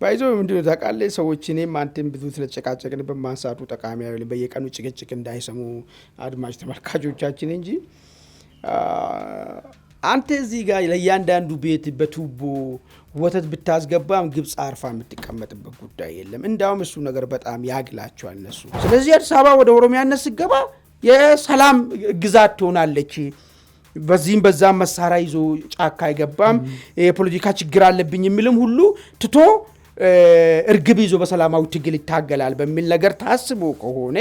ባይዘው ምንድነው ታውቃለህ? ሰዎች እኔም አንተም ብዙ ስለጨቃጨቅን በማንሳቱ ጠቃሚ አይደለም። በየቀኑ ጭቅጭቅ እንዳይሰሙ አድማጭ ተመልካቾቻችን እንጂ አንተ እዚህ ጋር ለእያንዳንዱ ቤት በቱቦ ወተት ብታስገባም ግብጽ አርፋ የምትቀመጥበት ጉዳይ የለም። እንዳውም እሱ ነገር በጣም ያግላቸዋል እነሱ። ስለዚህ አዲስ አበባ ወደ ኦሮሚያነት ስትገባ የሰላም ግዛት ትሆናለች። በዚህም በዛም መሳሪያ ይዞ ጫካ አይገባም። የፖለቲካ ችግር አለብኝ የሚልም ሁሉ ትቶ እርግብ ይዞ በሰላማዊ ትግል ይታገላል በሚል ነገር ታስቦ ከሆነ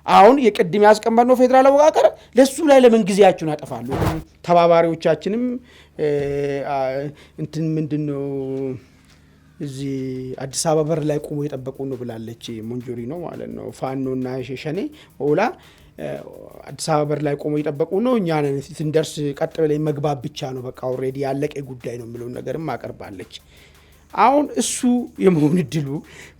አሁን የቅድም ያስቀመጥነው ፌደራል አወቃቀር ለሱ ላይ ለምን ጊዜያችሁን ያጠፋሉ? ተባባሪዎቻችንም እንትን ምንድነው እዚህ አዲስ አበባ በር ላይ ቆሞ የጠበቁ ነው ብላለች። ሞንጆሪ ነው ማለት ነው። ፋኖና ሸሸኔ ኦላ አዲስ አበባ በር ላይ ቆሞ የጠበቁ ነው። እኛ ነን ስንደርስ ቀጥ ብለን መግባት ብቻ ነው በቃ ኦሬዲ ያለቀ ጉዳይ ነው የሚለው ነገርም አቀርባለች። አሁን እሱ የመሆን እድሉ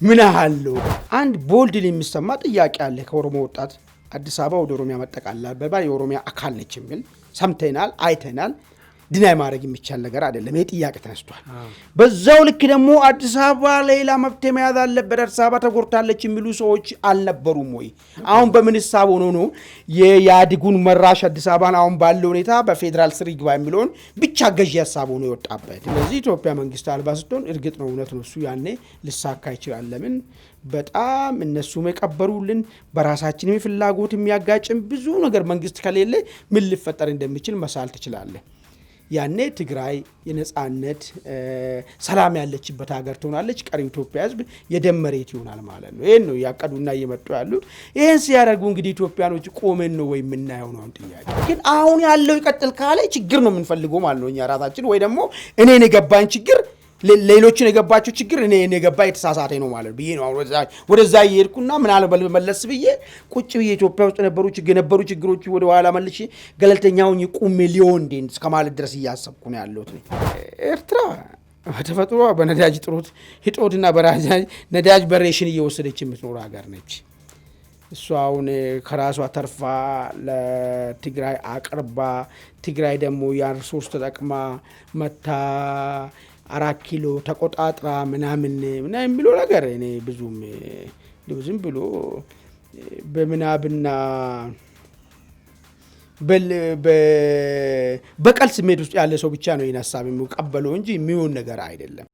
ምን አለው? አንድ ቦልድሊ የሚሰማ ጥያቄ አለ ከኦሮሞ ወጣት አዲስ አበባ ወደ ኦሮሚያ መጠቃለል በባ የኦሮሚያ አካል ነች የሚል ሰምተናል፣ አይተናል። ድናይ ማድረግ የሚቻል ነገር አይደለም። ይሄ ጥያቄ ተነስቷል። በዛው ልክ ደግሞ አዲስ አበባ ሌላ መብት መያዝ አለበት፣ አዲስ አበባ ተጎርታለች የሚሉ ሰዎች አልነበሩም ወይ? አሁን በምን ሐሳብ ሆኖ ነው የያድጉን መራሽ አዲስ አበባን አሁን ባለው ሁኔታ በፌደራል ስር ይግባ የሚለውን ብቻ ገዢ ሐሳብ ሆኖ የወጣበት? ስለዚህ ኢትዮጵያ መንግስት አልባ ስትሆን እርግጥ ነው እውነት ነው እሱ ያኔ ልሳካ ይችላል። ለምን በጣም እነሱ መቀበሩልን በራሳችን ፍላጎት የሚያጋጭም ብዙ ነገር መንግስት ከሌለ ምን ሊፈጠር እንደሚችል መሳል ትችላለህ። ያኔ ትግራይ የነጻነት ሰላም ያለችበት ሀገር ትሆናለች። ቀሪው ኢትዮጵያ ህዝብ የደም መሬት ይሆናል ማለት ነው። ይሄን ነው ያቀዱና እየመጡ ያሉት። ይሄን ሲያደርጉ እንግዲህ ኢትዮጵያኖች ቆመን ነው ወይ የምናየው ነው ጥያቄ። ግን አሁን ያለው ይቀጥል ካለ ችግር ነው የምንፈልገው ማለት ነው እኛ ራሳችን፣ ወይ ደግሞ እኔን የገባኝ ችግር ሌሎችን የገባቸው ችግር እኔን የገባ የተሳሳተ ነው ማለት ብዬ ነው ወደዛ እየሄድኩና ምናልባት መለስ ብዬ ቁጭ ብዬ ኢትዮጵያ ውስጥ የነበሩ ችግሮች ወደ ኋላ መልሼ ገለልተኛውን ቁሜ ሊሆን እንዴ እስከማለት ድረስ እያሰብኩ ነው ያለሁት። ኤርትራ በተፈጥሮ በነዳጅ ጥሮት ሂጦትና ነዳጅ በሬሽን እየወሰደች የምትኖር ሀገር ነች። እሷ አሁን ከራሷ ተርፋ ለትግራይ አቅርባ ትግራይ ደግሞ ያን ሪሶርስ ተጠቅማ መታ 4 ኪሎ ተቆጣጥራ ምናምን የሚለው ነገር እኔ ብዙም ዝም ብሎ በምናብና በቀል ስሜት ውስጥ ያለ ሰው ብቻ ነው ይህን ሀሳብ የሚቀበለው እንጂ የሚሆን ነገር አይደለም።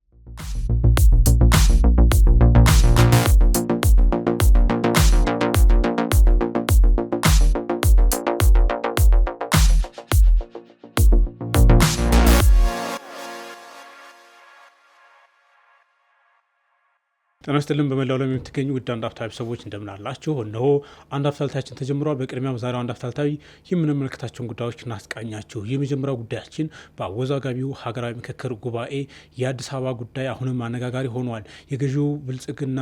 ጤና ይስጥልን። በመላው ዓለም የምትገኙ ውድ አንድ አፍታ ሰዎች እንደምን አላችሁ? እነሆ አንድ አፍታልታችን ተጀምሯል። በቅድሚያም ዛሬው አንድ አፍታልታዊ የምንመለከታቸውን ጉዳዮች እናስቃኛችሁ። የመጀመሪያው ጉዳያችን በአወዛጋቢው ሀገራዊ ምክክር ጉባኤ የአዲስ አበባ ጉዳይ አሁንም አነጋጋሪ ሆኗል። የገዢው ብልጽግና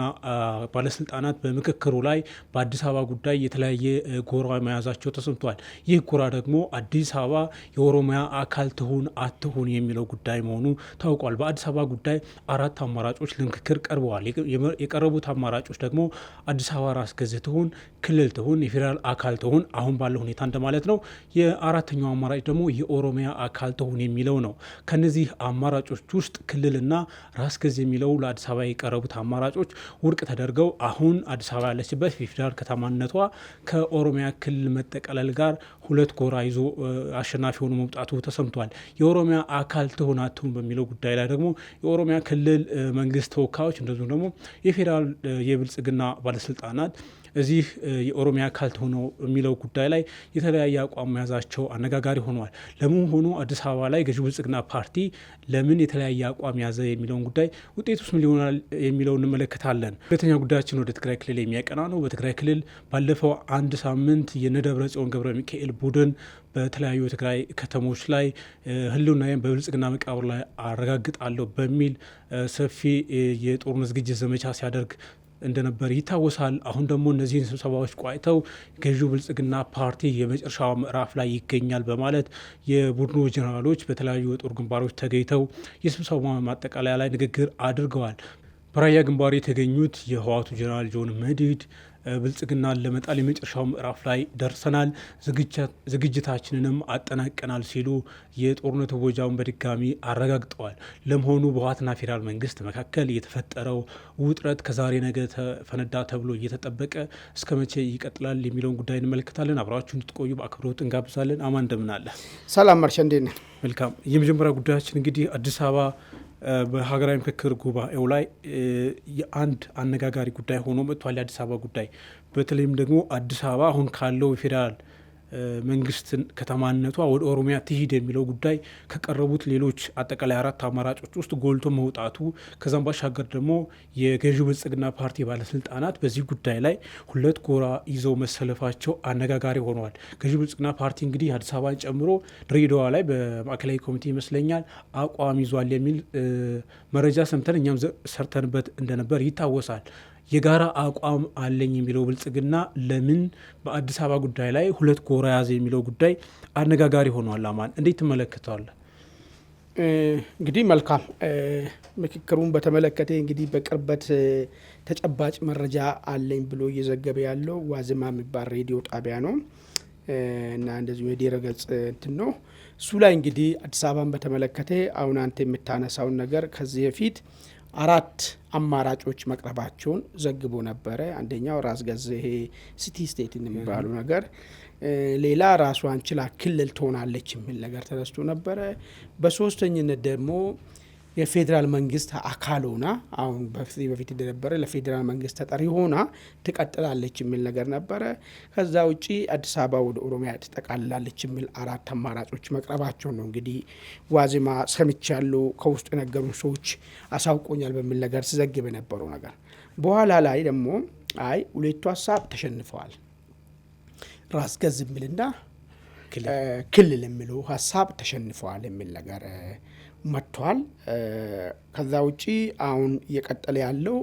ባለስልጣናት በምክክሩ ላይ በአዲስ አበባ ጉዳይ የተለያየ ጎራ መያዛቸው ተሰምቷል። ይህ ጎራ ደግሞ አዲስ አበባ የኦሮሚያ አካል ትሁን አትሁን የሚለው ጉዳይ መሆኑ ታውቋል። በአዲስ አበባ ጉዳይ 4 አማራጮች ለምክክር ቀርበዋል። የቀረቡት አማራጮች ደግሞ አዲስ አበባ ራስ ገዝ ትሁን፣ ክልል ትሁን፣ የፌዴራል አካል ትሁን አሁን ባለው ሁኔታ እንደማለት ነው። የአራተኛው አማራጭ ደግሞ የኦሮሚያ አካል ትሁን የሚለው ነው። ከነዚህ አማራጮች ውስጥ ክልልና ራስ ገዝ የሚለው ለአዲስ አበባ የቀረቡት አማራጮች ውድቅ ተደርገው አሁን አዲስ አበባ ያለችበት የፌዴራል ከተማነቷ ከኦሮሚያ ክልል መጠቀለል ጋር 2 ጎራ ይዞ አሸናፊ ሆኖ መውጣቱ ተሰምቷል። የኦሮሚያ አካል ትሁን አትሁን በሚለው ጉዳይ ላይ ደግሞ የኦሮሚያ ክልል መንግስት ተወካዮች እንደዚሁም ደግሞ የፌዴራል የብልጽግና ባለስልጣናት እዚህ የኦሮሚያ አካል ሆነው የሚለው ጉዳይ ላይ የተለያየ አቋም መያዛቸው አነጋጋሪ ሆኗል። ለመሆኑ አዲስ አበባ ላይ ገዢው ብልጽግና ፓርቲ ለምን የተለያየ አቋም ያዘ የሚለውን ጉዳይ ውጤቱስ ምን ሊሆናል የሚለው እንመለከታለን። ሁለተኛ ጉዳያችን ወደ ትግራይ ክልል የሚያቀና ነው። በትግራይ ክልል ባለፈው 1 ሳምንት የደብረጽዮን ገብረ ሚካኤል ቡድን በተለያዩ የትግራይ ከተሞች ላይ ህልውናዬን በብልጽግና መቃብር ላይ አረጋግጣለሁ በሚል ሰፊ የጦርነት ዝግጅት ዘመቻ ሲያደርግ እንደነበር ይታወሳል። አሁን ደግሞ እነዚህን ስብሰባዎች ቋይተው ገዢው ብልጽግና ፓርቲ የመጨረሻው ምዕራፍ ላይ ይገኛል በማለት የቡድኑ ጀነራሎች በተለያዩ የጦር ግንባሮች ተገኝተው የስብሰባ ማጠቃለያ ላይ ንግግር አድርገዋል። በራያ ግንባር የተገኙት የህወሓቱ ጀነራል ጆን መዲድ ብልጽግናን ለመጣል የመጨረሻው ምዕራፍ ላይ ደርሰናል፣ ዝግጅታችንንም አጠናቀናል ሲሉ የጦርነት እወጃውን በድጋሚ አረጋግጠዋል። ለመሆኑ በህወሓትና ፌዴራል መንግስት መካከል የተፈጠረው ውጥረት ከዛሬ ነገ ተፈነዳ ተብሎ እየተጠበቀ እስከ መቼ ይቀጥላል የሚለውን ጉዳይ እንመለከታለን። አብራችሁ እንድትቆዩ በአክብሮት እንጋብዛለን። አማን እንደምን አለ? ሰላም ማርሻ፣ እንዴት ነህ? መልካም። የመጀመሪያ ጉዳያችን እንግዲህ አዲስ አበባ በሀገራዊ ምክክር ጉባኤው ላይ የአንድ አነጋጋሪ ጉዳይ ሆኖ መጥቷል። የአዲስ አበባ ጉዳይ በተለይም ደግሞ አዲስ አበባ አሁን ካለው የፌዴራል መንግስትን ከተማነቷ ወደ ኦሮሚያ ትሂድ የሚለው ጉዳይ ከቀረቡት ሌሎች አጠቃላይ 4 አማራጮች ውስጥ ጎልቶ መውጣቱ፣ ከዛም ባሻገር ደግሞ የገዢው ብልጽግና ፓርቲ ባለስልጣናት በዚህ ጉዳይ ላይ ሁለት ጎራ ይዘው መሰለፋቸው አነጋጋሪ ሆነዋል። ገዢው ብልጽግና ፓርቲ እንግዲህ አዲስ አበባን ጨምሮ ድሬዳዋ ላይ በማዕከላዊ ኮሚቴ ይመስለኛል አቋም ይዟል የሚል መረጃ ሰምተን እኛም ሰርተንበት እንደነበር ይታወሳል። የጋራ አቋም አለኝ የሚለው ብልጽግና ለምን በአዲስ አበባ ጉዳይ ላይ ሁለት ጎራ ያዘ የሚለው ጉዳይ አነጋጋሪ ሆኗል። አማን እንዴት ትመለከተዋለህ? እንግዲህ መልካም ምክክሩን በተመለከተ እንግዲህ በቅርበት ተጨባጭ መረጃ አለኝ ብሎ እየዘገበ ያለው ዋዜማ የሚባል ሬዲዮ ጣቢያ ነው እና እንደዚሁ የድረ ገጽ እንትን ነው። እሱ ላይ እንግዲህ አዲስ አበባን በተመለከተ አሁን አንተ የምታነሳውን ነገር ከዚህ በፊት 4 አማራጮች መቅረባቸውን ዘግቦ ነበረ። አንደኛው ራስ ገዝ ይሄ ሲቲ ስቴት የሚባሉ ነገር፣ ሌላ ራሷን ችላ ክልል ትሆናለች የሚል ነገር ተነስቶ ነበረ። በሶስተኝነት ደግሞ የፌዴራል መንግስት አካል ሆና አሁን በፊት እንደነበረ ለፌዴራል መንግስት ተጠሪ ሆና ትቀጥላለች የሚል ነገር ነበረ። ከዛ ውጪ አዲስ አበባ ወደ ኦሮሚያ ትጠቃልላለች የሚል 4 አማራጮች መቅረባቸው ነው እንግዲህ ዋዜማ ሰምቻለሁ፣ ከውስጥ የነገሩን ሰዎች አሳውቆኛል በሚል ነገር ሲዘግብ የነበረው ነገር። በኋላ ላይ ደግሞ አይ ሁለቱ ሀሳብ ተሸንፈዋል፣ ራስ ገዝ የሚልና ክልል የሚለው ሀሳብ ተሸንፈዋል የሚል ነገር መጥቷል። ከዛ ውጪ አሁን እየቀጠለ ያለው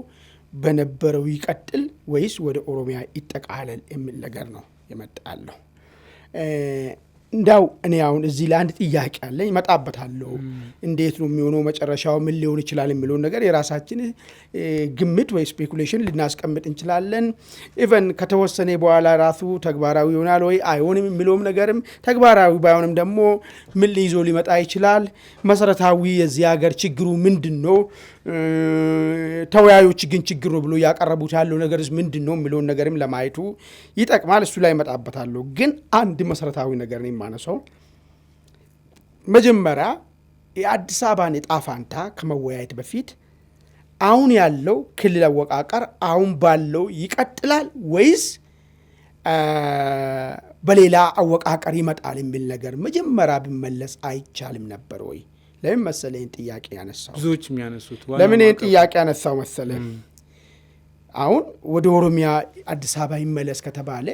በነበረው ይቀጥል ወይስ ወደ ኦሮሚያ ይጠቃለል የሚል ነገር ነው የመጣለው። እንዳው እኔ አሁን እዚህ ለአንድ ጥያቄ አለኝ፣ እመጣበታለሁ። እንዴት ነው የሚሆነው፣ መጨረሻው ምን ሊሆን ይችላል የሚለውን ነገር የራሳችን ግምት ወይ ስፔኩሌሽን ልናስቀምጥ እንችላለን። ኢቨን ከተወሰነ በኋላ ራሱ ተግባራዊ ይሆናል ወይ አይሆንም የሚለውም ነገርም ተግባራዊ ባይሆንም ደግሞ ምን ሊይዞ ሊመጣ ይችላል፣ መሰረታዊ የዚህ ሀገር ችግሩ ምንድን ነው፣ ተወያዮች ግን ችግር ነው ብሎ ያቀረቡት ያለው ነገርስ ምንድን ነው የሚለውን ነገርም ለማየቱ ይጠቅማል። እሱ ላይ እመጣበታለሁ። ግን አንድ መሰረታዊ ነገር ነው የማነሳው። መጀመሪያ የአዲስ አበባን ዕጣ ፈንታ ከመወያየት በፊት አሁን ያለው ክልል አወቃቀር አሁን ባለው ይቀጥላል ወይስ በሌላ አወቃቀር ይመጣል የሚል ነገር መጀመሪያ ቢመለስ አይቻልም ነበር ወይ? ለምን መሰለኝ ጥያቄ ያነሳው? ብዙዎች የሚያነሱት ለምን ይህን ጥያቄ ያነሳው መሰለኝ? አሁን ወደ ኦሮሚያ አዲስ አበባ ይመለስ ከተባለ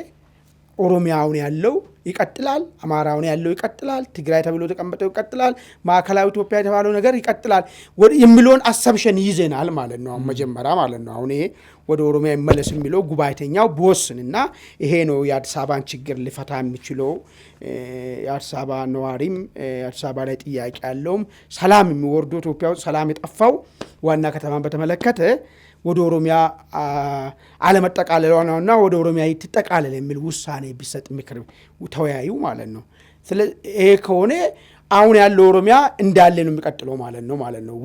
ኦሮሚያ አሁን ያለው ይቀጥላል፣ አማራ አሁን ያለው ይቀጥላል፣ ትግራይ ተብሎ ተቀምጠው ይቀጥላል፣ ማዕከላዊ ኢትዮጵያ የተባለው ነገር ይቀጥላል የሚለውን አሰምሽን ይዘናል ማለት ነው። አሁን መጀመሪያ ማለት ነው አሁን ይሄ ወደ ኦሮሚያ ይመለስ የሚለው ጉባኤተኛው በወስንና ይሄ ነው የአዲስ አበባን ችግር ሊፈታ የሚችለው። የአዲስ አበባ ነዋሪም የአዲስ አበባ ላይ ጥያቄ ያለውም ሰላም የሚወርዱ ኢትዮጵያ ውስጥ ሰላም የጠፋው ዋና ከተማን በተመለከተ ወደ ኦሮሚያ አለመጠቃለሏ ነውና ወደ ኦሮሚያ ትጠቃለል የሚል ውሳኔ ቢሰጥ ምክር ተወያዩ ማለት ነው። ስለዚህ ይሄ ከሆነ አሁን ያለው ኦሮሚያ እንዳለ ነው የሚቀጥለው ማለት ነው።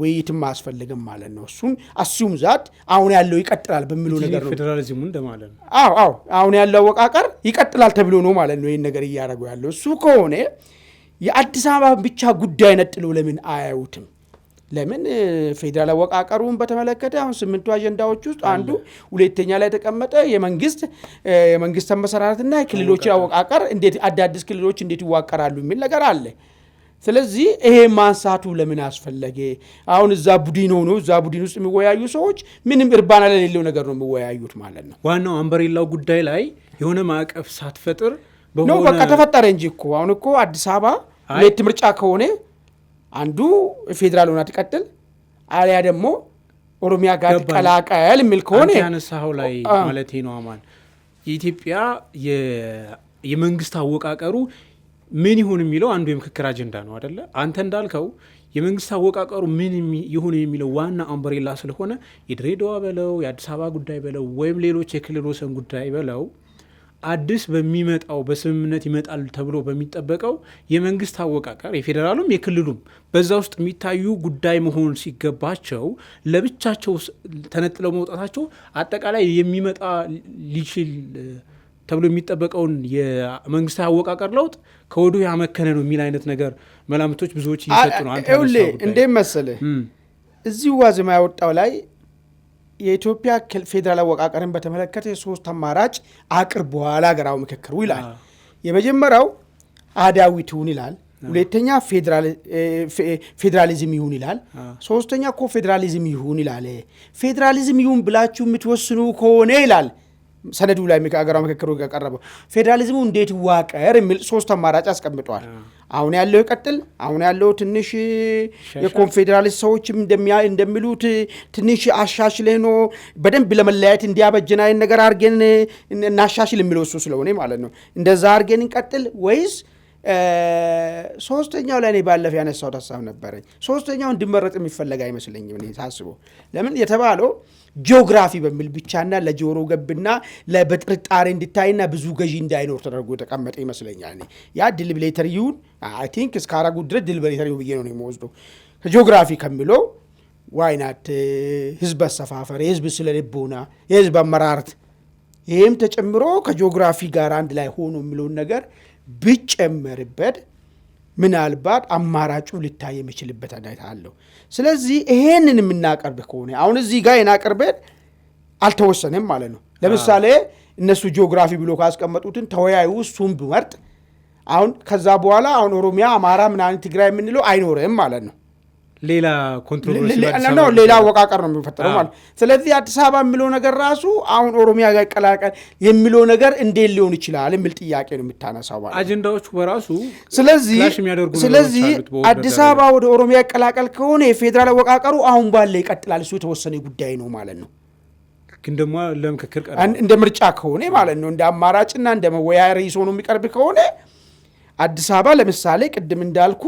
ውይይትም አያስፈልግም ማለት ነው። እሱን አሱም ዛት አሁን ያለው ይቀጥላል በሚለው ነገር ነው። ፌደራሊዝሙ እንደማለት ነው። አዎ አሁን ያለው አወቃቀር ይቀጥላል ተብሎ ነው ማለት ነው ይሄን ነገር እያደረጉ ያለው። እሱ ከሆነ የአዲስ አበባ ብቻ ጉዳይ ነጥለው ለምን አያዩትም? ለምን ፌዴራል አወቃቀሩን በተመለከተ አሁን 8 አጀንዳዎች ውስጥ አንዱ ሁለተኛ ላይ ተቀመጠ የመንግስት መሰራረትና የክልሎች አወቃቀር እንዴት አዳዲስ ክልሎች እንዴት ይዋቀራሉ የሚል ነገር አለ። ስለዚህ ይሄ ማንሳቱ ለምን አስፈለገ? አሁን እዛ ቡድን ሆኖ እዛ ቡድን ውስጥ የሚወያዩ ሰዎች ምንም እርባና ለሌለው ነገር ነው የሚወያዩት ማለት ነው። ዋናው አንበሬላው ጉዳይ ላይ የሆነ ማዕቀፍ ሳትፈጥር ነው በቃ ተፈጠረ እንጂ እኮ አሁን እኮ አዲስ አበባ ሁለት ምርጫ ከሆነ አንዱ ፌዴራል ሆና ትቀጥል አሊያ ደግሞ ኦሮሚያ ጋር ተቀላቀል የሚል ከሆነ ያነሳው ላይ ማለት ነው። አማን የኢትዮጵያ የመንግስት አወቃቀሩ ምን ይሁን የሚለው አንዱ የምክክር አጀንዳ ነው አይደለ? አንተ እንዳልከው የመንግስት አወቃቀሩ ምን ይሁን የሚለው ዋና አምብሬላ ስለሆነ የድሬዳዋ በለው የአዲስ አበባ ጉዳይ በለው ወይም ሌሎች የክልል ወሰን ጉዳይ በለው አዲስ በሚመጣው በስምምነት ይመጣል ተብሎ በሚጠበቀው የመንግስት አወቃቀር የፌዴራሉም የክልሉም በዛ ውስጥ የሚታዩ ጉዳይ መሆን ሲገባቸው ለብቻቸው ተነጥለው መውጣታቸው አጠቃላይ የሚመጣ ሊችል ተብሎ የሚጠበቀውን የመንግስት አወቃቀር ለውጥ ከወዲሁ ያመከነ ነው የሚል አይነት ነገር መላምቶች ብዙዎች እየሰጡ ነው። አንተ እንዴት መሰለህ እዚሁ ዋዜማ ያወጣው ላይ የኢትዮጵያ ፌዴራል አወቃቀርን በተመለከተ የሶስት አማራጭ አቅርበዋል ሀገራዊ ምክክሩ ይላል። የመጀመሪያው አህዳዊት ይሁን ይላል። ሁለተኛ ፌዴራሊዝም ይሁን ይላል። ሶስተኛ ኮፌዴራሊዝም ይሁን ይላል። ፌዴራሊዝም ይሁን ብላችሁ የምትወስኑ ከሆነ ይላል ሰነዱ ላይ ሀገራዊ ምክክሩ ያቀረበው ፌዴራሊዝሙ እንዴት ይዋቀር የሚል ሶስት አማራጭ አስቀምጧል። አሁን ያለው ይቀጥል፣ አሁን ያለው ትንሽ የኮንፌዴራሊስት ሰዎችም እንደሚሉት ትንሽ አሻሽለ ነው በደንብ ለመለያየት እንዲያበጀን አይነት ነገር አድርገን እናሻሽል የሚለው እሱ ስለሆነ ማለት ነው። እንደዛ አድርገን እንቀጥል ወይስ ሶስተኛው ላይ እኔ ባለፈ ያነሳው ሀሳብ ነበረኝ። ሶስተኛው እንዲመረጥ የሚፈለግ አይመስለኝም እኔ ሳስበው። ለምን የተባለው ጂኦግራፊ በሚል ብቻና ለጆሮ ገብና በጥርጣሬ እንድታይና ብዙ ገዢ እንዳይኖር ተደርጎ የተቀመጠ ይመስለኛል። እኔ ያ ዲሊብሬተሪ ይሁን አይ ቲንክ እስከ አራጉ ድረስ ዲሊብሬተሪ ብዬ ነው የምወስደው። ከጂኦግራፊ ከሚለው ዋይናት ህዝብ አሰፋፈር፣ የህዝብ ስነ ልቦና፣ የህዝብ አመራረት ይህም ተጨምሮ ከጂኦግራፊ ጋር አንድ ላይ ሆኖ የሚለውን ነገር ቢጨመርበት ምናልባት አማራጩ ሊታይ የሚችልበት አይነት አለው። ስለዚህ ይሄንን የምናቀርብ ከሆነ አሁን እዚህ ጋር የናቀርበን አልተወሰነም ማለት ነው። ለምሳሌ እነሱ ጂኦግራፊ ብሎ ካስቀመጡትን ተወያዩ እሱም ብመርጥ አሁን ከዛ በኋላ አሁን ኦሮሚያ፣ አማራ፣ ምናምን ትግራይ የምንለው አይኖርም ማለት ነው። ሌላ ኮንትሮቨርሲ ሌላ አወቃቀር ነው የሚፈጠረው ማለት። ስለዚህ አዲስ አበባ የሚለው ነገር ራሱ አሁን ኦሮሚያ ጋር ይቀላቀል የሚለው ነገር እንዴት ሊሆን ይችላል የሚል ጥያቄ ነው የምታነሳው ማለት አጀንዳዎቹ በራሱ። ስለዚህ አዲስ አበባ ወደ ኦሮሚያ ይቀላቀል ከሆነ የፌዴራል አወቃቀሩ አሁን ባለ ይቀጥላል። እሱ የተወሰነ ጉዳይ ነው ማለት ነው። ግን ደግሞ ለምክክር እንደ ምርጫ ከሆነ ማለት ነው እንደ አማራጭና እንደ መወያያ ርዕስ ሆኖ የሚቀርብ ከሆነ አዲስ አበባ ለምሳሌ ቅድም እንዳልኩ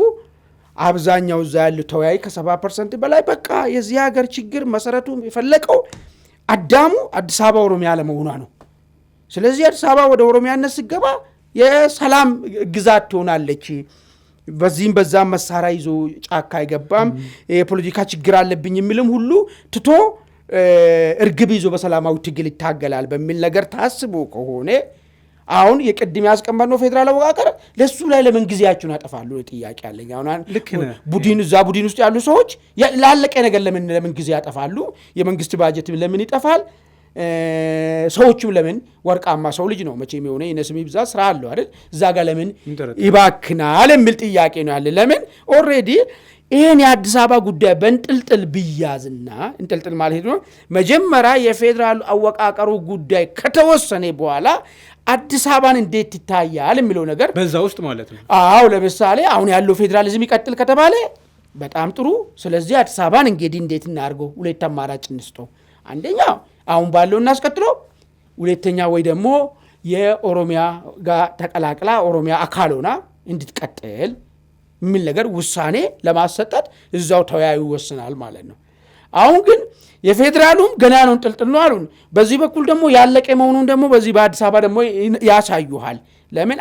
አብዛኛው እዛ ያለው ተወያይ ከ70% በላይ በቃ የዚህ ሀገር ችግር መሰረቱ የፈለቀው አዳሙ አዲስ አበባ ኦሮሚያ ለመሆኗ ነው። ስለዚህ አዲስ አበባ ወደ ኦሮሚያነት ሲገባ የሰላም ግዛት ትሆናለች። በዚህም በዛም መሳሪያ ይዞ ጫካ አይገባም። የፖለቲካ ችግር አለብኝ የሚልም ሁሉ ትቶ እርግብ ይዞ በሰላማዊ ትግል ይታገላል በሚል ነገር ታስቦ ከሆነ አሁን የቅድም ያስቀመጥነው ፌዴራል አወቃቀር ለሱ ላይ ለምን ጊዜያችሁን ያጠፋሉ? ጥያቄ አለኝ። አሁን እዛ ቡድን ውስጥ ያሉ ሰዎች ላለቀ ነገር ለምን ጊዜ ያጠፋሉ? የመንግስት ባጀት ለምን ይጠፋል? ሰዎቹም ለምን ወርቃማ ሰው ልጅ ነው መቼም የሆነ የነስም ይብዛ ስራ አለው አይደል? እዛ ጋር ለምን ይባክናል የሚል ጥያቄ ነው ያለ። ለምን ኦልሬዲ ይሄን የአዲስ አበባ ጉዳይ በእንጥልጥል ብያዝና እንጥልጥል ማለት ነው መጀመሪያ የፌዴራል አወቃቀሩ ጉዳይ ከተወሰነ በኋላ አዲስ አበባን እንዴት ይታያል የሚለው ነገር በዛ ውስጥ ማለት ነው። አዎ ለምሳሌ አሁን ያለው ፌዴራሊዝም ይቀጥል ከተባለ በጣም ጥሩ። ስለዚህ አዲስ አበባን እንግዲህ እንዴት እናርገው? ሁለት አማራጭ እንስጠው። አንደኛ አሁን ባለው እናስቀጥሎ፣ ሁለተኛ ወይ ደግሞ የኦሮሚያ ጋር ተቀላቅላ ኦሮሚያ አካል ሆና እንድትቀጥል የሚል ነገር ውሳኔ ለማሰጠት እዛው ተወያዩ ይወስናል ማለት ነው። አሁን ግን የፌዴራሉም ገና ነው እንጥልጥል ነው አሉን። በዚህ በኩል ደግሞ ያለቀ መሆኑን ደግሞ በዚህ በአዲስ አበባ ደግሞ ያሳዩሃል። ለምን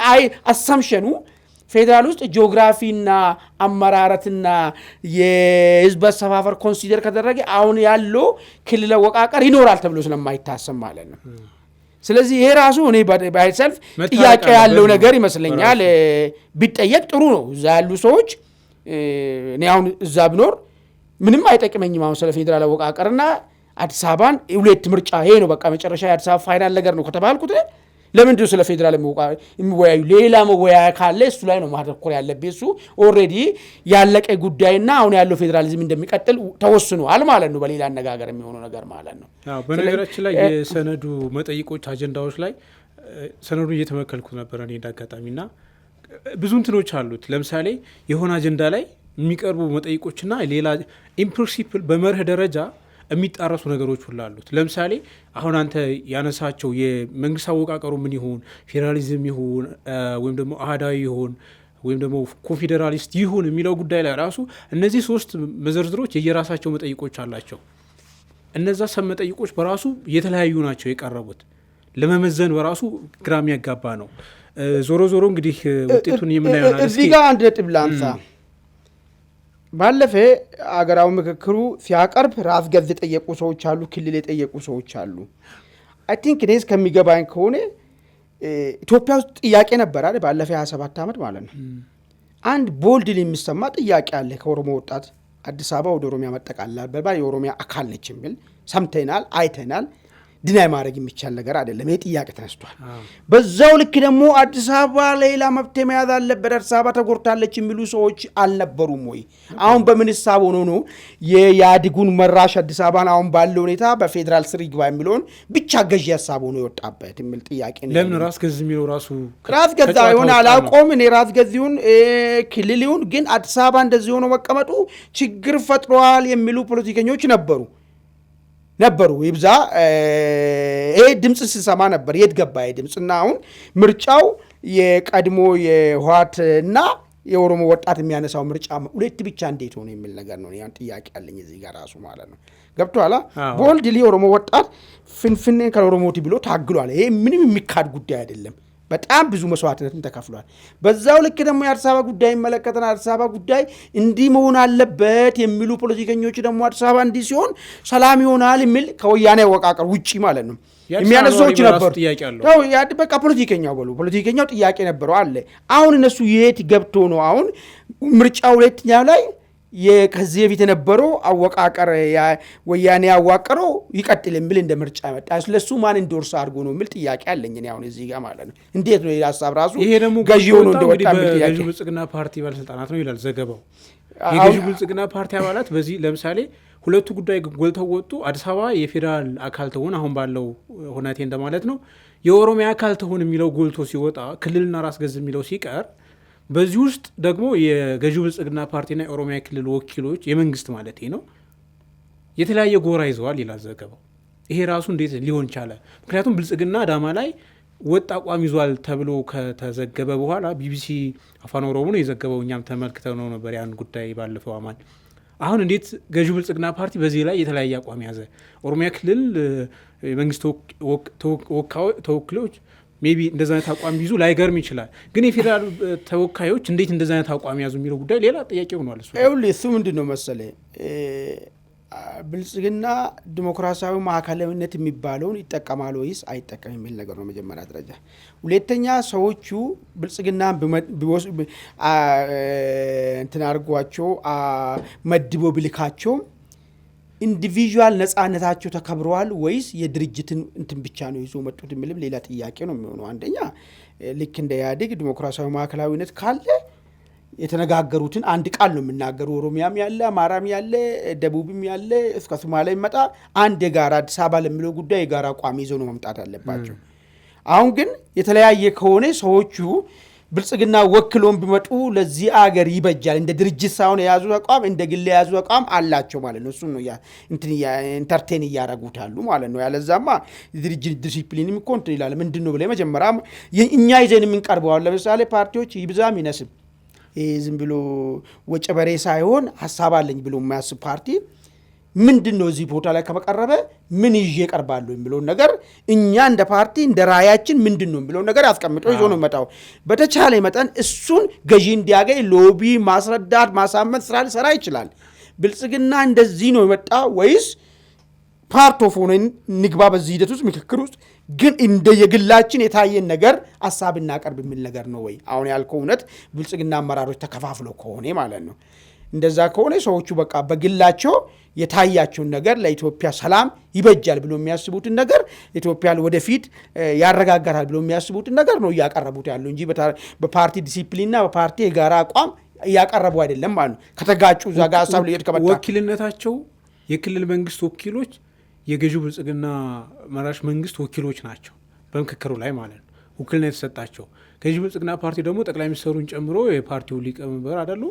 አሰምሽኑ ፌዴራል ውስጥ ጂኦግራፊና አመራረትና የህዝብ አሰፋፈር ኮንሲደር ከደረገ አሁን ያለው ክልል አወቃቀር ይኖራል ተብሎ ስለማይታሰብ ማለት ነው። ስለዚህ ይሄ ራሱ እኔ ባይሰልፍ ጥያቄ ያለው ነገር ይመስለኛል። ቢጠየቅ ጥሩ ነው። እዛ ያሉ ሰዎች እኔ አሁን እዛ ብኖር ምንም አይጠቅመኝም። አሁን ስለ ፌዴራል አወቃቀርና አዲስ አበባን ሁለት ምርጫ ይሄ ነው በቃ መጨረሻ የአዲስ አበባ ፋይናል ነገር ነው ከተባልኩት ለምንድን ነው ስለ ፌዴራል የሚወያዩ? ሌላ መወያያ ካለ እሱ ላይ ነው ማተኮር ያለብህ። እሱ ኦልሬዲ ያለቀ ጉዳይና አሁን ያለው ፌዴራሊዝም እንደሚቀጥል ተወስኗል ማለት ነው። በሌላ አነጋገር የሚሆነው ነገር ማለት ነው። በነገራችን ላይ የሰነዱ መጠይቆች አጀንዳዎች ላይ ሰነዱን እየተመከልኩት ነበር እኔ እንዳጋጣሚና ብዙ እንትኖች አሉት። ለምሳሌ የሆነ አጀንዳ ላይ የሚቀርቡ መጠይቆችና ሌላ ኢምፕሪንሲፕል በመርህ ደረጃ የሚጣረሱ ነገሮች ሁሉ አሉት። ለምሳሌ አሁን አንተ ያነሳቸው የመንግስት አወቃቀሩ ምን ይሁን፣ ፌዴራሊዝም ይሁን ወይም ደግሞ አህዳዊ ይሁን ወይም ደግሞ ኮንፌዴራሊስት ይሁን የሚለው ጉዳይ ላይ ራሱ እነዚህ 3 መዘርዝሮች የየራሳቸው መጠይቆች አላቸው። እነዛ ሰብ መጠይቆች በራሱ የተለያዩ ናቸው የቀረቡት። ለመመዘን በራሱ ግራ የሚያጋባ ነው። ዞሮ ዞሮ እንግዲህ ውጤቱን የምናየው ነው። እዚህ ጋር አንድ ነጥብ ላንሳ። ባለፈ አገራዊ ምክክሩ ሲያቀርብ ራስ ገዝ የጠየቁ ሰዎች አሉ፣ ክልል የጠየቁ ሰዎች አሉ። አይ ቲንክ እኔ እስከሚገባኝ ከሆነ ኢትዮጵያ ውስጥ ጥያቄ ነበር አይደል? ባለፈ 27 ዓመት ማለት ነው። አንድ ቦልድ የሚሰማ ጥያቄ አለ ከኦሮሞ ወጣት አዲስ አበባ ወደ ኦሮሚያ መጠቃለል የኦሮሚያ አካል ነች የሚል ሰምተናል፣ አይተናል። ድናይ ማድረግ የሚቻል ነገር አይደለም። ይህ ጥያቄ ተነስቷል። በዛው ልክ ደግሞ አዲስ አበባ ሌላ መብት መያዝ አለበት፣ አዲስ አበባ ተጎድታለች የሚሉ ሰዎች አልነበሩም ወይ? አሁን በምን ሂሳብ ሆኖ ነው የኢህአዴጉን መራሽ አዲስ አበባን አሁን ባለው ሁኔታ በፌዴራል ስር ይግባ የሚለውን ብቻ ገዢ ሀሳብ ሆኖ የወጣበት የሚል ጥያቄ ነው። ለምን ራስ ገዝ የሚለው ራስ ገዛ ይሆን አላውቀውም። እኔ ራስ ገዝ ይሁን ክልል ይሁን ግን አዲስ አበባ እንደዚህ ሆኖ መቀመጡ ችግር ፈጥሯል የሚሉ ፖለቲከኞች ነበሩ ይብዛ። ይሄ ድምፅ ስሰማ ነበር። የት ገባ ይሄ ድምፅ? እና አሁን ምርጫው የቀድሞ የህወሓት እና የኦሮሞ ወጣት የሚያነሳው ምርጫ ሁለት ብቻ እንዴት ሆነ የሚል ነገር ነው። ያን ጥያቄ አለኝ እዚህ ጋር ራሱ ማለት ነው። ገብቶሃል? ቦልድሊ የኦሮሞ ወጣት ፍንፍኔ ከኦሮሞቲ ብሎ ታግሏል። ይሄ ምንም የሚካድ ጉዳይ አይደለም። በጣም ብዙ መስዋዕትነትን ተከፍሏል። በዛው ልክ ደግሞ የአዲስ አበባ ጉዳይ ይመለከተናል። አዲስ አበባ ጉዳይ እንዲህ መሆን አለበት የሚሉ ፖለቲከኞች ደግሞ አዲስ አበባ እንዲህ ሲሆን ሰላም ይሆናል የሚል ከወያኔ አወቃቀር ውጪ ማለት ነው የሚያነሱ ሰዎች ነበሩ። በቃ ፖለቲከኛው ጥያቄ ነበረው አለ። አሁን እነሱ የት ገብቶ ነው አሁን ምርጫ ሁለተኛው ላይ ከዚህ በፊት የነበረው አወቃቀር ወያኔ ያዋቀረው ይቀጥል የሚል እንደ ምርጫ መጣ። ስለሱ ማን እንዶርስ አድርጎ ነው የሚል ጥያቄ አለኝ እኔ አሁን እዚህ ጋር ማለት ነው። እንዴት ነው የሀሳብ ራሱ ገዢ ሆኖ እንደወጣ የሚል ጥያቄ። ገዢው ብልጽግና ፓርቲ ባለስልጣናት ነው ይላል ዘገባው። የገዢው ብልጽግና ፓርቲ አባላት በዚህ ለምሳሌ ሁለቱ ጉዳይ ጎልተው ወጡ። አዲስ አበባ የፌዴራል አካል ትሆን አሁን ባለው ሁኔታ እንደማለት ነው። የኦሮሚያ አካል ትሆን የሚለው ጎልቶ ሲወጣ ክልልና ራስ ገዝ የሚለው ሲቀር በዚህ ውስጥ ደግሞ የገዢው ብልጽግና ፓርቲና የኦሮሚያ ክልል ወኪሎች የመንግስት ማለት ነው የተለያየ ጎራ ይዘዋል ይላል ዘገባው። ይሄ ራሱ እንዴት ሊሆን ቻለ? ምክንያቱም ብልጽግና አዳማ ላይ ወጥ አቋም ይዟል ተብሎ ከተዘገበ በኋላ ቢቢሲ አፋን ኦሮሞ ነው የዘገበው። እኛም ተመልክተው ነው ነበር ያን ጉዳይ ባለፈው አማን። አሁን እንዴት ገዢው ብልጽግና ፓርቲ በዚህ ላይ የተለያየ አቋም ያዘ? ኦሮሚያ ክልል የመንግስት ተወካዮች ሜቢ እንደዛ አይነት አቋም ቢይዙ ላይገርም ይችላል። ግን የፌዴራል ተወካዮች እንዴት እንደዛ አይነት አቋም ያዙ የሚለው ጉዳይ ሌላ ጥያቄ ሆኗል። እሱ ምንድን ነው መሰለህ ብልጽግና ዲሞክራሲያዊ ማዕከላዊነት የሚባለውን ይጠቀማል ወይስ አይጠቀም የሚል ነገር ነው መጀመሪያ ደረጃ። ሁለተኛ ሰዎቹ ብልጽግና እንትን አድርጓቸው መድቦ ብልካቸው ኢንዲቪዥዋል ነጻነታቸው ተከብረዋል ወይስ የድርጅትን እንትን ብቻ ነው ይዞ መጡት የሚልም ሌላ ጥያቄ ነው የሚሆነው። አንደኛ ልክ እንደ ኢህአዴግ ዲሞክራሲያዊ ማዕከላዊነት ካለ የተነጋገሩትን አንድ ቃል ነው የሚናገሩ። ኦሮሚያም ያለ አማራም ያለ ደቡብም ያለ እስከ ሶማሌ ይመጣ አንድ የጋራ አዲስ አበባ ለሚለው ጉዳይ የጋራ አቋም ይዘው ነው መምጣት አለባቸው። አሁን ግን የተለያየ ከሆነ ሰዎቹ ብልጽግና ወክሎን ቢመጡ ለዚህ አገር ይበጃል እንደ ድርጅት ሳይሆን የያዙ አቋም እንደ ግል የያዙ አቋም አላቸው ማለት ነው። እሱን ነው ኢንተርቴን እያረጉታሉ ማለት ነው። ያለዛማ ድርጅት ዲሲፕሊንም እኮ እንትን ይላል። ምንድን ነው ብለህ መጀመሪያ እኛ ይዘን የምንቀርበዋል። ለምሳሌ ፓርቲዎች ይብዛም ይነስም ዝም ብሎ ወጭ በሬ ሳይሆን ሀሳብ አለኝ ብሎ የሚያስብ ፓርቲ ምንድን ነው እዚህ ቦታ ላይ ከመቀረበ ምን ይዤ ቀርባለሁ የሚለውን ነገር እኛ እንደ ፓርቲ እንደ ራያችን ምንድን ነው የሚለውን ነገር አስቀምጦ ይዞ ነው መጣው። በተቻለ መጠን እሱን ገዢ እንዲያገኝ ሎቢ ማስረዳት ማሳመን ስራ ሊሰራ ይችላል። ብልጽግና እንደዚህ ነው የመጣ ወይስ ፓርት ኦፍ ሆነ ንግባ በዚህ ሂደት ውስጥ ምክክር ውስጥ ግን እንደ የግላችን የታየን ነገር ሀሳብ እናቀርብ የሚል ነገር ነው ወይ? አሁን ያልከው እውነት ብልጽግና አመራሮች ተከፋፍለው ከሆነ ማለት ነው። እንደዛ ከሆነ ሰዎቹ በቃ በግላቸው የታያቸውን ነገር ለኢትዮጵያ ሰላም ይበጃል ብሎ የሚያስቡትን ነገር ኢትዮጵያን ወደፊት ያረጋጋታል ብሎ የሚያስቡትን ነገር ነው እያቀረቡት ያሉ እንጂ በፓርቲ ዲሲፕሊንና በፓርቲ የጋራ አቋም እያቀረቡ አይደለም ማለት ነው። ከተጋጩ እዛ ጋር ሀሳብ ልየት ከመጣ ወኪልነታቸው የክልል መንግስት ወኪሎች የገዢው ብልጽግና መራሽ መንግስት ወኪሎች ናቸው በምክክሩ ላይ ማለት ነው። ውክልና የተሰጣቸው ገዢው ብልጽግና ፓርቲ ደግሞ ጠቅላይ ሚኒስትሩን ጨምሮ የፓርቲው ሊቀመንበር አይደሉ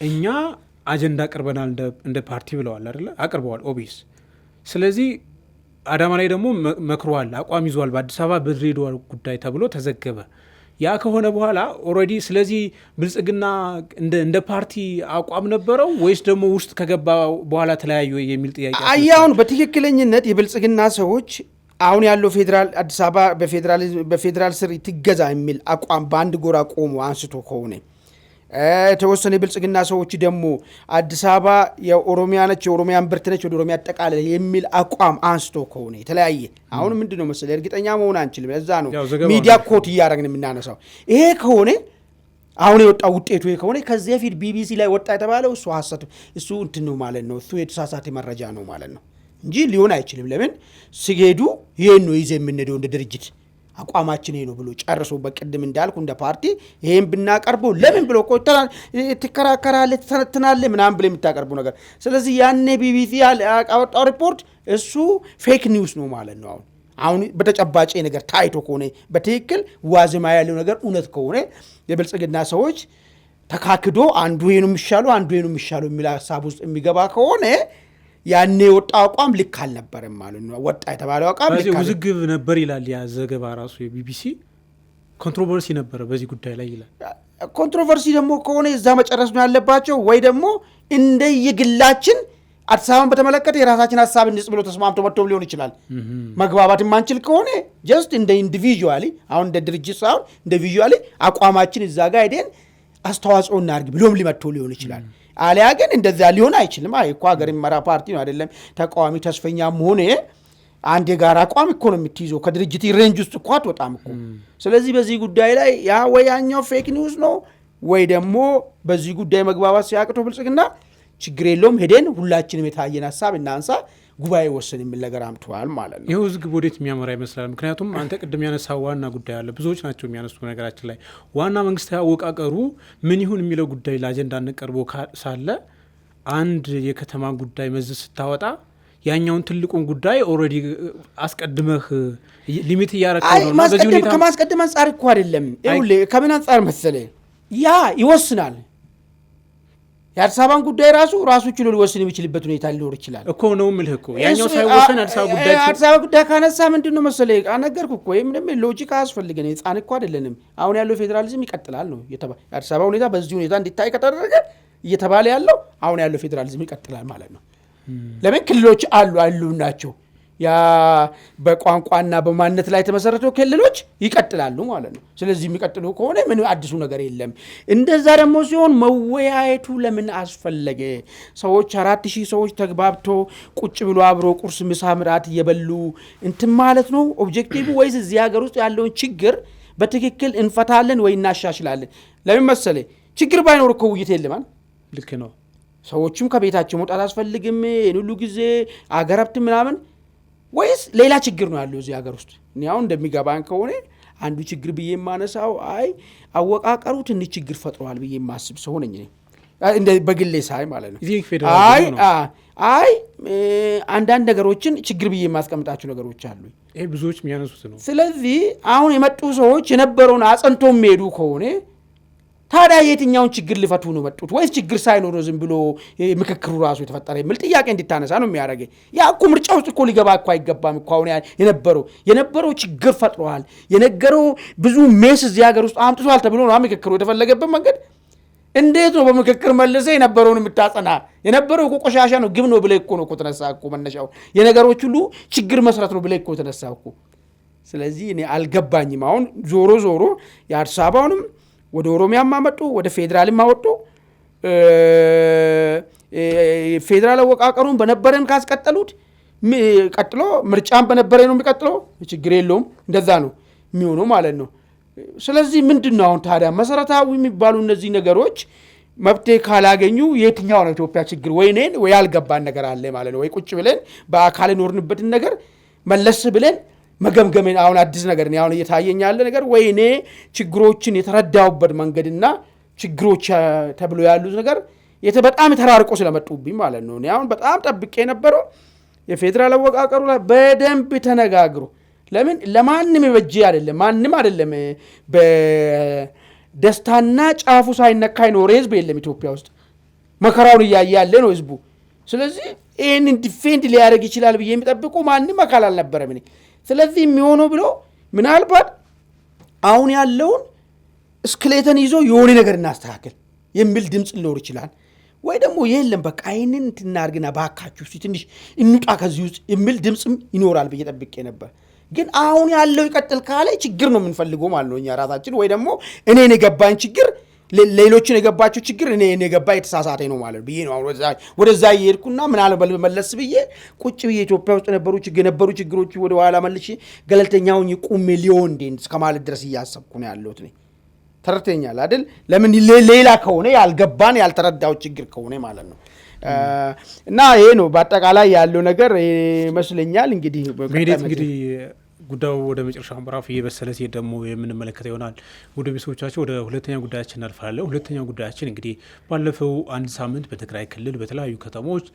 እኛ አጀንዳ አቅርበናል እንደ ፓርቲ ብለዋል አይደለ? አቅርበዋል ኦቢስ። ስለዚህ አዳማ ላይ ደግሞ መክሯል፣ አቋም ይዟል። በአዲስ አበባ በድሬዳዋ ጉዳይ ተብሎ ተዘገበ። ያ ከሆነ በኋላ ኦልሬዲ ስለዚህ ብልጽግና እንደ ፓርቲ አቋም ነበረው ወይስ ደግሞ ውስጥ ከገባ በኋላ ተለያዩ የሚል ጥያቄ አያውን በትክክለኝነት የብልጽግና ሰዎች አሁን ያለው ፌዴራል አዲስ አበባ በፌዴራል ስር ትገዛ የሚል አቋም በአንድ ጎራ ቆሞ አንስቶ ከሆነ የተወሰነ የብልጽግና ሰዎች ደግሞ አዲስ አበባ የኦሮሚያ ነች የኦሮሚያን ብርት ነች ወደ ኦሮሚያ አጠቃላይ የሚል አቋም አንስቶ ከሆነ የተለያየ አሁን ምንድነው መሰለህ እርግጠኛ መሆን አንችልም ለዛ ነው ሚዲያ ኮት እያደረግን የምናነሳው ይሄ ከሆነ አሁን የወጣው ውጤቱ ይሄ ከሆነ ከዚህ በፊት ቢቢሲ ላይ ወጣ የተባለው እሱ ሐሰት እሱ እንትን ነው ማለት ነው እሱ የተሳሳተ መረጃ ነው ማለት ነው እንጂ ሊሆን አይችልም ለምን ሲሄዱ ይሄን ነው ይዘ የምንሄደው እንደ ድርጅት አቋማችን ይሄ ነው ብሎ ጨርሶ በቅድም እንዳልኩ እንደ ፓርቲ ይሄን ብናቀርበው ለምን ብሎ ቆይተናል ትከራከራለህ ተተናለህ ምናምን ብለ የምታቀርበው ነገር ስለዚህ ያኔ ቢቢሲ ያወጣው ሪፖርት እሱ ፌክ ኒውስ ነው ማለት ነው አሁን በተጨባጭ ነገር ታይቶ ከሆነ በትክክል ዋዝማ ያለው ነገር እውነት ከሆነ የብልጽግና ሰዎች ተካክዶ አንዱ ይሄ ነው የሚሻለው አንዱ ይሄ ነው የሚሻለው የሚል ሐሳብ ውስጥ የሚገባ ከሆነ ያኔ ወጣው አቋም ልክ አልነበረም ማለት ነው ወጣ የተባለው አቋም ልክ ስለዚህ ውዝግብ ነበር ይላል ያ ዘገባ ራሱ የቢቢሲ ኮንትሮቨርሲ ነበር በዚህ ጉዳይ ላይ ይላል ኮንትሮቨርሲ ደግሞ ከሆነ እዛ መጨረስ ነው ያለባቸው ወይ ደግሞ እንደየግላችን አዲስ አበባን በተመለከተ የራሳችን ሐሳብ እንጽ ብሎ ተስማምቶ መጥቶ ሊሆን ይችላል መግባባት ማንችል ከሆነ ጀስት እንደ ኢንዲቪጁዋሊ አሁን እንደ ድርጅት ሳይሆን ኢንዲቪጁዋሊ አቋማችን እዛ ጋር ሄደን አስተዋጽኦ እናድርግ ብሎም ሊመጥቶ ሊሆን ይችላል አሊያ ግን እንደዛ ሊሆን አይችልም እኮ ሀገር መራ ፓርቲ ነው አይደለም ተቃዋሚ ተስፈኛም ሆነ አንድ የጋራ አቋም እኮ ነው የምትይዘው ከድርጅት ሬንጅ ውስጥ እኮ አትወጣም እኮ ስለዚህ በዚህ ጉዳይ ላይ ያ ወይ ያኛው ፌክ ኒውስ ነው ወይ ደግሞ በዚህ ጉዳይ መግባባት ሲያቅተው ብልጽግና ችግር የለውም ሄደን ሁላችንም የታየን ሐሳብ እናንሳ ጉባኤ ወሰን የሚል ነገር አምጥቷል ማለት ነው ይሄው ዝግ ወዴት የሚያመራ ይመስላል ምክንያቱም አንተ ቅድም ያነሳው ዋና ጉዳይ አለ ብዙዎች ናቸው የሚያነሱ ነገራችን ላይ ዋና መንግስታዊ አወቃቀሩ ምን ይሁን የሚለው ጉዳይ ለአጀንዳ አንቀርቦ ሳለ አንድ የከተማ ጉዳይ መዝዝ ስታወጣ ያኛውን ትልቁን ጉዳይ ኦሬዲ አስቀድመህ ሊሚት እያረከው ነው እና በዚህ ሁኔታ ከማስቀደም አንፃር እኮ አይደለም ይኸውልህ ከምን አንፃር መሰለህ ያ ይወስናል የአዲስ አበባን ጉዳይ ራሱ ችሎ ሊወስን የሚችልበት ሁኔታ ሊኖር ይችላል እኮ ነው ምልህ እኮ ያኛው ሳይወሰን አዲስ አበባ ጉዳይ ካነሳ ምንድነው መሰለህ አነገርኩ እኮ ምንም ሎጂክ አያስፈልገን ህፃን እኮ አይደለንም አሁን ያለው ፌዴራሊዝም ይቀጥላል ነው የአዲስ አበባ ሁኔታ በዚህ ሁኔታ እንዲታይ ከተደረገ እየተባለ ያለው አሁን ያለው ፌዴራሊዝም ይቀጥላል ማለት ነው ለምን ክልሎች አሉ ናቸው ያ በቋንቋና በማንነት ላይ ተመሰረተው ክልሎች ይቀጥላሉ ማለት ነው ስለዚህ የሚቀጥሉ ከሆነ ምን አዲሱ ነገር የለም እንደዛ ደግሞ ሲሆን መወያየቱ ለምን አስፈለገ ሰዎች 4000 ሰዎች ተግባብቶ ቁጭ ብሎ አብሮ ቁርስ ምሳ ምራት እየበሉ እንትን ማለት ነው ኦብጀክቲቭ ወይስ እዚህ ሀገር ውስጥ ያለውን ችግር በትክክል እንፈታለን ወይ እናሻሽላለን ለምን መሰለህ ችግር ባይኖር እኮ ውይይት የለም ማለት ልክ ነው ሰዎችም ከቤታቸው መውጣት አስፈልግም ሁሉ ጊዜ አገረብት ምናምን ወይስ ሌላ ችግር ነው ያለው እዚህ ሀገር ውስጥ እኔ አሁን እንደሚገባን ከሆነ አንዱ ችግር ብዬ ማነሳው አወቃቀሩ ትንሽ ችግር ፈጥሯል ብዬ ማስብ ሰው ነኝ እንደ በግሌ ሳይ ማለት ነው አንዳንድ ነገሮችን ችግር ብዬ ማስቀምጣቸው ነገሮች አሉ ይሄ ብዙዎች የሚያነሱት ነው ስለዚህ አሁን የመጡ ሰዎች የነበረውን አጽንቶ የሚሄዱ ከሆነ ታዲያ የትኛውን ችግር ሊፈቱ ነው መጡት ወይስ ችግር ሳይኖር ዝም ብሎ ምክክሩ ራሱ የተፈጠረ የሚል ጥያቄ እንድታነሳ ነው የሚያደርገው ያ እኮ ምርጫ ውስጥ እኮ ሊገባ እኮ አይገባም እኮ አሁን የነበረው ችግር ፈጥሯል የነገረው ብዙ ሜስ እዚህ ሀገር ውስጥ አምጥቷል ተብሎ ነው ምክክሩ የተፈለገበት መንገድ እንዴት ነው በምክክር መልሰ የነበረውን የምታጸና የነበረው እኮ ቆሻሻ ነው ግብ ነው ብለህ እኮ ነው ተነሳ እኮ መነሻው የነገሮች ሁሉ ችግር መስራት ነው ብለህ እኮ ተነሳ እኮ ስለዚህ እኔ አልገባኝም አሁን ዞሮ የአዲስ አበባውንም ወደ ኦሮሚያም ማመጡ ወደ ፌዴራልም ማወጡ ፌዴራል አወቃቀሩን በነበረን ካስቀጠሉት ቀጥሎ ምርጫን በነበረ ነው የሚቀጥለው ችግር የለውም እንደዛ ነው የሚሆነው ማለት ነው ስለዚህ ምንድነው አሁን ታዲያ መሰረታዊ የሚባሉ እነዚህ ነገሮች መብቴ ካላገኙ የትኛው ነው ኢትዮጵያ ችግር ወይኔን ወይ ያልገባን ነገር አለ ማለት ነው ወይ ቁጭ ብለን በአካል ኖርንበትን ነገር መለስ ብለን መገምገምን አሁን አዲስ ነገር ነው አሁን እየታየኝ ያለ ነገር ወይኔ ችግሮችን የተረዳውበት መንገድና ችግሮች ተብሎ ያሉት ነገር በጣም ተራርቆ ስለመጡብኝ ማለት ነው አሁን በጣም ጠብቄ ነበረው የፌዴራል አወቃቀሩ ላይ በደንብ ተነጋግሮ ለምን ለማንም ይበጅ አይደለም ማንንም አይደለም በደስታና ጫፉ ሳይነካ ይኖር ህዝብ የለም ኢትዮጵያ ውስጥ መከራውን ያያለ ነው ህዝቡ ስለዚህ ይሄንን ዲፌንድ ሊያደርግ ይችላል ብዬ የሚጠብቁ ማንንም አካል አልነበረም ስለዚህ የሚሆነው ብሎ ምናልባት አሁን ያለውን እስክሌተን ይዞ የሆነ ነገር እናስተካክል የሚል ድምፅ ሊኖር ይችላል። ወይ ደግሞ የለም በቃ ይህንን ትናርግና ባካችሁ ትንሽ እንውጣ ከዚህ ውስጥ የሚል ድምፅም ይኖራል ብዬ ጠብቄ ነበር። ግን አሁን ያለው ይቀጥል ካለ ችግር ነው የምንፈልገው ማለት ነው እኛ ራሳችን። ወይ ደግሞ እኔን የገባኝ ችግር ሌሎችን የገባቸው ችግር እኔን የገባ የተሳሳተ ነው ማለት ብዬ ነው ወደዛ እየሄድኩና ምናልባት መለስ ብዬ ቁጭ ብዬ ኢትዮጵያ ውስጥ የነበሩ ችግሮች ወደ ኋላ መልሼ ገለልተኛውን ቁሜ ሊሆን እንዴ እስከማለት ድረስ እያሰብኩ ነው ያለሁት እኔ። ተረድተኛል አይደል? ለምን ሌላ ከሆነ ያልገባን ያልተረዳው ችግር ከሆነ ማለት ነው። እና ይሄ ነው በአጠቃላይ ያለው ነገር ይመስለኛል። እንግዲህ ጉዳዩ ወደ መጨረሻ ምዕራፍ እየበሰለ ሲሄድ ደግሞ የምንመለከተው ይሆናል። ወደ ቤተሰቦቻቸው ወደ ሁለተኛ ጉዳያችን እናልፋለን። ሁለተኛ ጉዳያችን እንግዲህ ባለፈው አንድ ሳምንት በትግራይ ክልል በተለያዩ ከተሞች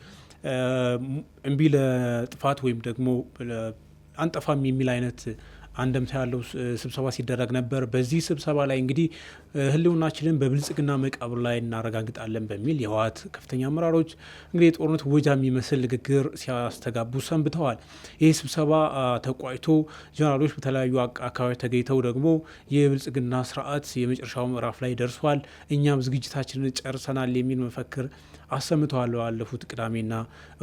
እምቢ ለጥፋት ወይም ደግሞ አንጠፋም የሚል አይነት አንደምታ ያለው ስብሰባ ሲደረግ ነበር። በዚህ ስብሰባ ላይ እንግዲህ ህልውናችንን በብልጽግና መቃብር ላይ እናረጋግጣለን በሚል የህወሓት ከፍተኛ አመራሮች እንግዲህ የጦርነት ወጃ የሚመስል ንግግር ሲያስተጋቡ ሰንብተዋል። ይህ ስብሰባ ተቋጭቶ ጀነራሎች በተለያዩ አካባቢዎች ተገኝተው ደግሞ የብልጽግና ስርዓት የመጨረሻው ምዕራፍ ላይ ደርሷል፣ እኛም ዝግጅታችንን ጨርሰናል የሚል መፈክር አሰምተዋል። ባለፉት ቅዳሜና